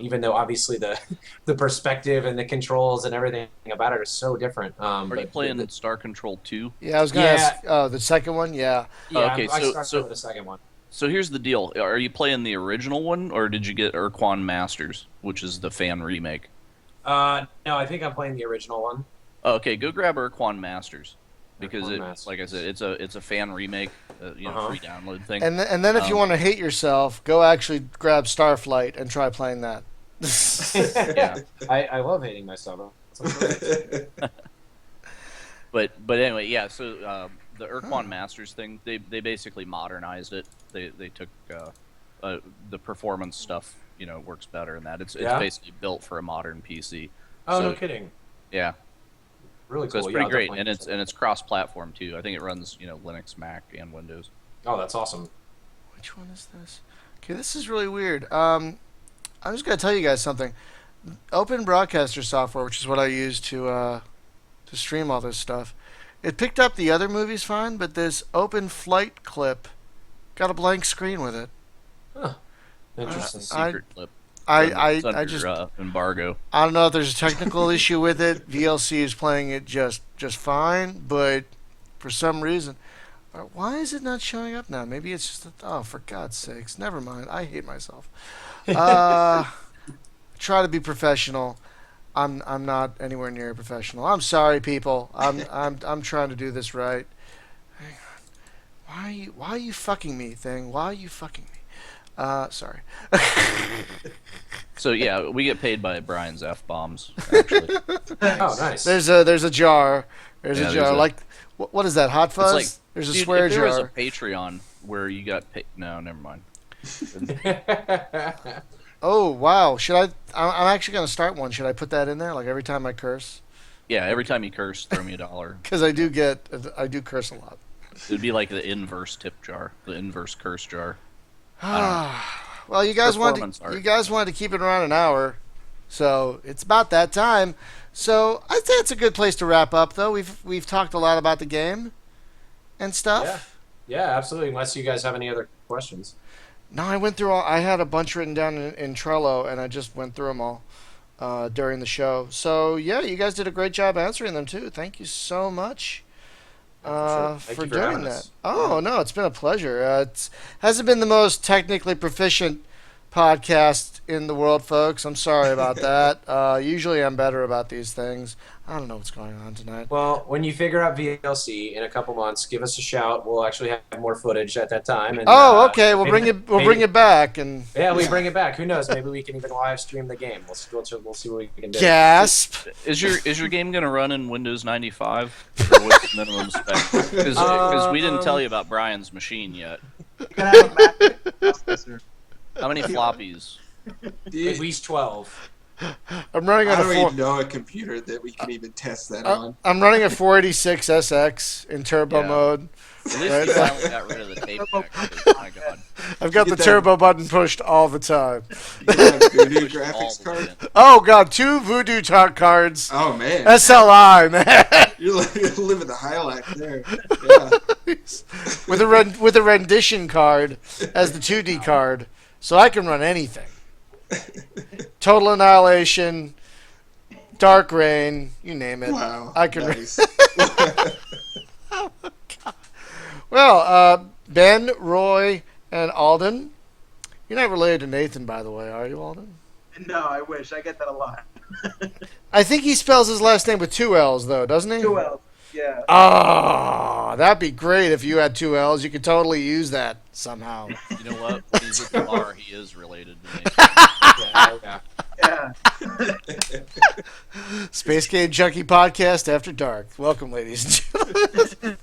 Even though obviously the perspective and the controls and everything about it are so different. are you But playing Star Control 2? Yeah, I was gonna Yeah. ask. Oh, the second one. Yeah. Yeah, Okay, I so- started so- with the second one. So here's the deal: are you playing the original one, or did you get Urquan Masters, which is the fan remake? No, I think I'm playing the original one. Oh, okay, go grab Urquan Masters because Urquan it, Masters. like I said, it's a fan remake, free download thing. And then if you Um, want to hate yourself, go actually grab Starflight and try playing that. Yeah. I love hating myself. But anyway, yeah. So the Urquan Masters thing, they basically modernized it. They took the performance stuff, works better in that. It's Yeah? basically built for a modern PC. Oh, So, no kidding. Yeah, Really so cool. it's Yeah, pretty I'll great, definitely and check it. it's cross-platform too. I think it runs Linux, Mac, and Windows. Oh, that's awesome. Which one is this? Okay, this is really weird. I'm just gonna tell you guys something. Open Broadcaster software, which is what I use to to stream all this stuff. It picked up the other movies fine, but this open flight clip got a blank screen with it. Huh. Just a Interesting. secret clip. I It's under, just embargo. I don't know if there's a technical issue with it. VLC is playing it just fine, but for some reason, why is it not showing up now? Maybe it's just oh, for God's sakes, never mind. I hate myself. Try to be professional. I'm not anywhere near professional. I'm sorry, people. I'm trying to do this right. Hang on. Why are you fucking me, thing? Why are you fucking me? Sorry. So yeah, we get paid by Brian's F bombs. Actually, Oh, nice. There's a jar. There's Yeah, a there's jar. a- Like what is that? Hot fuzz? like There's a dude, swear if there was jar. a Patreon where you got paid. No, never mind. Oh wow! Should I'm actually gonna start one. Should I put that in there? Like every time I curse? Yeah, every time you curse, throw me $1. Because I do curse a lot. It'd be like the inverse tip jar, the inverse curse jar. Well, you guys Performance art. wanted to keep it around an hour, so it's about that time. So I think it's a good place to wrap up. Though we've talked a lot about the game and stuff. Yeah, absolutely. Unless you guys have any other questions. No, I went through all. I had a bunch written down in Trello, and I just went through them all during the show. So yeah, you guys did a great job answering them too. Thank you so much Sure. Thank for you for doing having that. us. Oh no, it's been a pleasure. It hasn't been the most technically proficient podcast in the world, folks. I'm sorry about that. Usually I'm better about these things. I don't know what's going on tonight. Well, when you figure out VLC in a couple months, give us a shout. We'll actually have more footage at that time. And, Oh, okay. We'll maybe- bring it back and Yeah, we bring it back. Who knows? Maybe we can even live stream the game. We'll see what we can do. gasp. Is your game gonna run in Windows 95? Or what's the minimum spec? Because we didn't tell you about Brian's machine yet. You can have a Mac processor. How many floppies? At least 12. I'm running I on don't a even know a computer that we can even test that on. I'm running a 486 SX in turbo Yeah. mode. At least you finally got rid of the tape deck. 'Cause, my God. I've got the Get that- turbo button pushed all the time. You got a Voodoo Pushed all graphics the card? way. Oh god, 2 Voodoo talk cards. Oh man, SLI, man. you're living the high life there. Yeah. with a rendition card as the 2D card, so I can run anything. Total Annihilation, Dark Rain, you name it. Wow. I can. Nice. Well, Ben, Roy, and Alden. You're not related to Nathan, by the way, are you, Alden? No, I wish. I get that a lot. I think he spells his last name with 2 L's, though, doesn't he? 2 L's. Yeah. Oh, that'd be great if you had 2 L's. You could totally use that somehow. You know what? He's at the bar. He is related to me. Yeah. Yeah. Space Game Junkie Podcast After Dark. Welcome, ladies and gentlemen.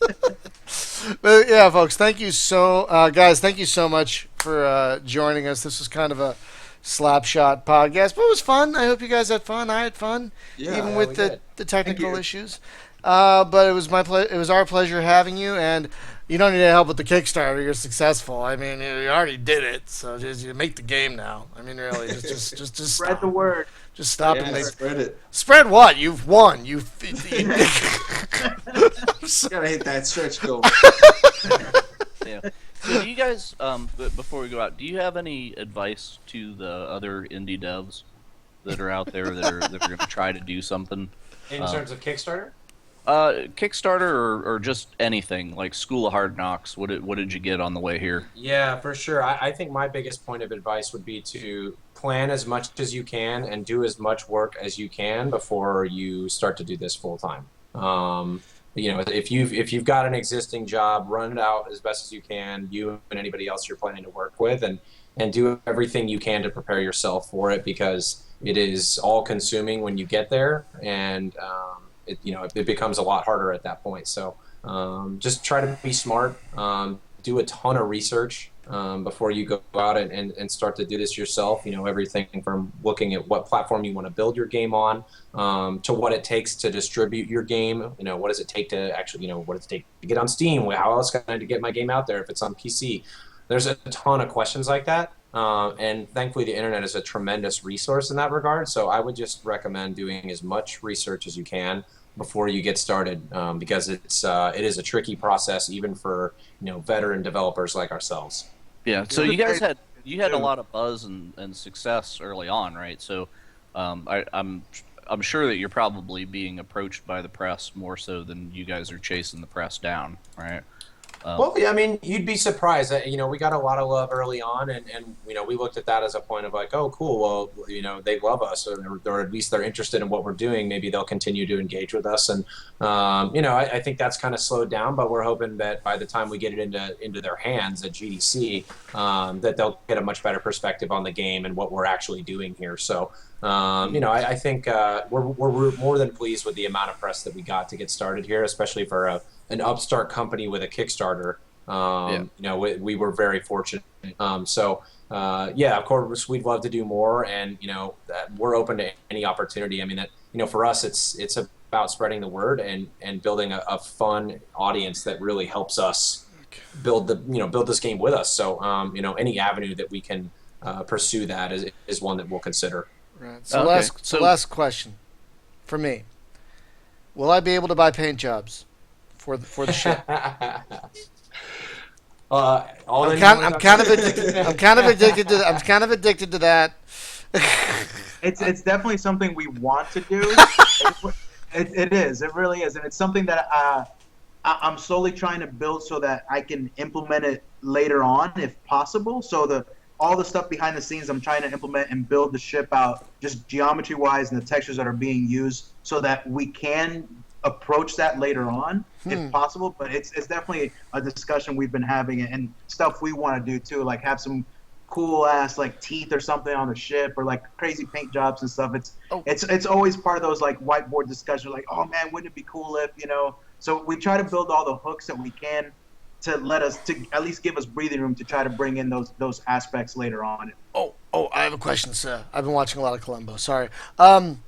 But yeah, folks, thank you guys, thank you so much for joining us. This was kind of a slapshot podcast, but it was fun. I hope you guys had fun. I had fun, Yeah, even yeah, with we the did. technical you. issues. But it was it was our pleasure having you, and you don't need help with the Kickstarter. You're successful. I mean, you already did it, so just you make the game now. I mean, really, just Spread the stop. word. Just stop Yeah, and make spread it. spread what you've won. You Gotta hit that stretch goal. Yeah. So do you guys, before we go out, do you have any advice to the other indie devs that are out there that are going to try to do something? In terms of Kickstarter? Kickstarter or just anything like School of Hard Knocks. What did you get on the way here? Yeah, for sure. I think my biggest point of advice would be to plan as much as you can and do as much work as you can before you start to do this full time. You know, if you've got an existing job, run it out as best as you can, you and anybody else you're planning to work with, and do everything you can to prepare yourself for it, because it is all consuming when you get there, and it becomes a lot harder at that point. So just try to be smart, do a ton of research before you go out and start to do this yourself. You know, everything from looking at what platform you want to build your game on, to what it takes to distribute your game. You know, what does it take to actually, what does it take to get on Steam? How else can I get my game out there if it's on PC? There's a ton of questions like that. And thankfully, the internet is a tremendous resource in that regard. So I would just recommend doing as much research as you can before you get started, because it is a tricky process even for veteran developers like ourselves. Yeah. So you had a too. lot of buzz and success early on, right? So I'm sure that you're probably being approached by the press more so than you guys are chasing the press down, right? Well, yeah, I mean, you'd be surprised that, we got a lot of love early on, and we looked at that as a point of like, oh, cool, well, they love us, or at least they're interested in what we're doing. Maybe they'll continue to engage with us, and I think that's kind of slowed down, but we're hoping that by the time we get it into their hands at GDC, that they'll get a much better perspective on the game and what we're actually doing here. So, I think we're more than pleased with the amount of press that we got to get started here, especially for an upstart company with a Kickstarter. We were very fortunate. Of course, we'd love to do more, and we're open to any opportunity. I mean, that for us, it's about spreading the word and building a fun audience that really helps us build this game with us. So any avenue that we can pursue that is one that we'll consider. Right. So last question for me: will I be able to buy paint jobs for the ship? I'm kind of addicted to that. It's definitely something we want to do. It is. It really is, and it's something that I'm slowly trying to build so that I can implement it later on, if possible. So all the stuff behind the scenes, I'm trying to implement and build the ship out, just geometry-wise and the textures that are being used, so that we can approach that later on, if possible. But it's definitely a discussion we've been having, and stuff we want to do too, like have some cool ass like teeth or something on the ship, or like crazy paint jobs and stuff. It's always part of those like whiteboard discussions, like, oh man, wouldn't it be cool if So we try to build all the hooks that we can to at least give us breathing room to try to bring in those aspects later on. Oh, I have a question, sir. I've been watching a lot of Columbo. Sorry. One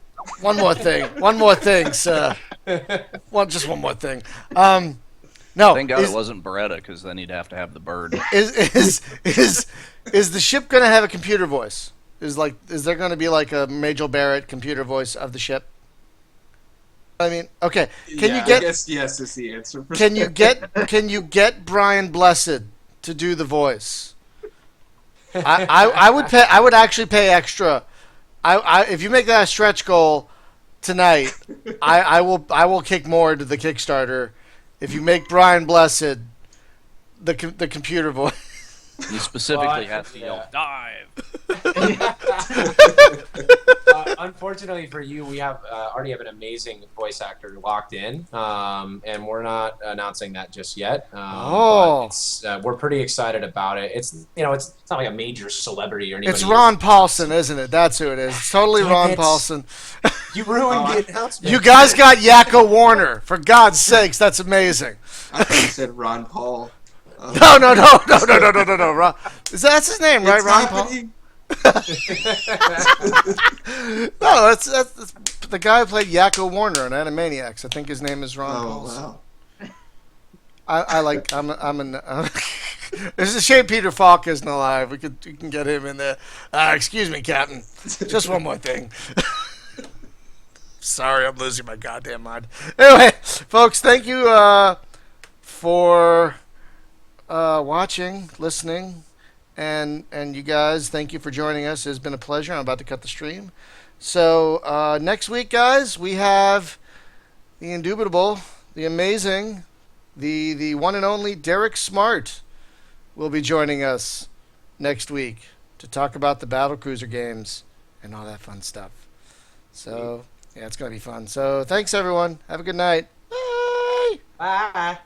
more thing, sir. Just one more thing. No. Thank God it wasn't Beretta, because then he'd have to have the bird. Is the ship going to have a computer voice? Is there going to be like a Majel Barrett computer voice of the ship? I mean, okay. I guess yes is the answer. Can you get Brian Blessed to do the voice? I would pay. I would actually pay extra. If you make that a stretch goal tonight, I will kick more to the Kickstarter if you make Brian Blessed the computer voice. He specifically has to yell, "Dive!" Unfortunately for you, we already have an amazing voice actor locked in, and we're not announcing that just yet. But we're pretty excited about it. It's it's not like a major celebrity or anything. It's Ron Paulson, isn't it? That's who it is. It's totally Ron Paulson. You ruined the announcement. You guys got Yakko Warner. For God's sakes, that's amazing. I thought you said Ron Paul. No. Ron, that's his name, right? Ron Paul. No, that's the guy who played Yakko Warner in Animaniacs. I think his name is Ron Paulson. Wow. It's a shame Peter Falk isn't alive. We can get him in there. Excuse me, Captain. Just one more thing. Sorry, I'm losing my goddamn mind. Anyway, folks, thank you for watching, listening, and you guys, thank you for joining us. It's been a pleasure. I'm about to cut the stream. So next week, guys, we have the indubitable, the amazing, the one and only Derek Smart will be joining us next week to talk about the Battlecruiser games and all that fun stuff. So, yeah, it's going to be fun. So, thanks, everyone. Have a good night. Bye. Bye.